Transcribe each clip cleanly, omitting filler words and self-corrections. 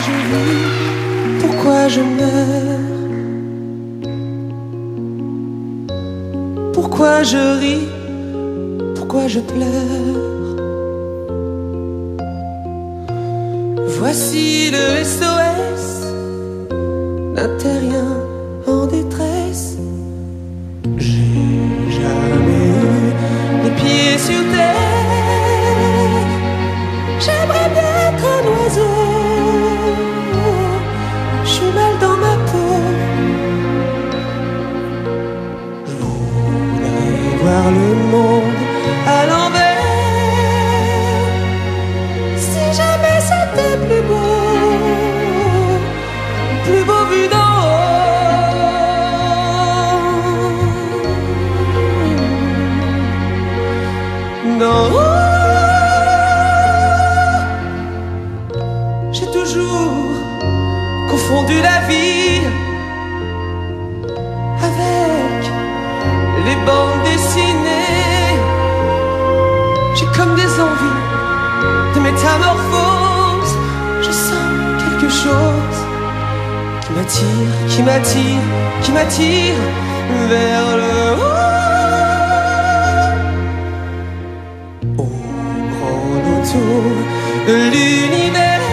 je vis, pourquoi je meurs, pourquoi je ris, pourquoi je pleure. Voici le SOS d'un terrien en détresse. J'ai jamais eu les pieds sur terre. J'aimerais bien être un oiseau. Je suis mal dans ma peau. Je voudrais voir le monde à l'envers. Si jamais c'était plus beau vu d'en haut. D'en haut. J'ai toujours confondu la vie avec les bandes dessinées. J'ai comme des envies de métamorphose. Je sens quelque chose qui m'attire, qui m'attire, qui m'attire vers le haut. Au grand autour de l'univers,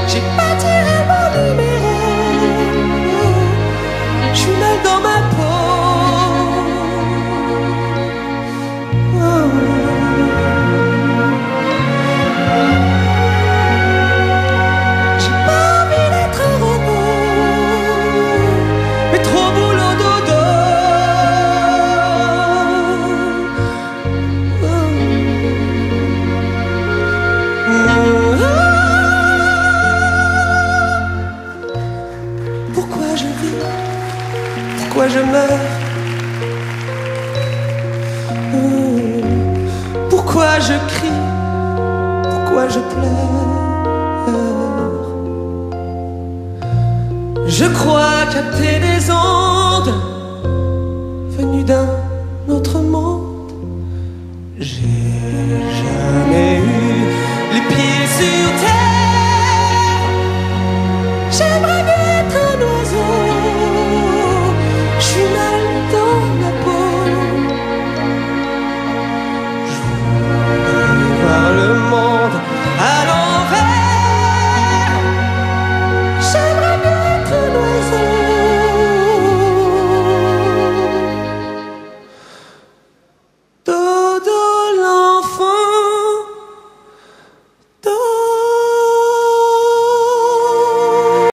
j'ai pas tiré mon numéro. Je suis mal dans ma peau. J'ai pas envie d'être un robot, mais trop boulot dodo. Pourquoi je vis, pourquoi je meurs, pourquoi je crie, pourquoi je pleure. Je crois capter des ondes venues d'un autre monde. J'ai jamais eu les pieds sur terre.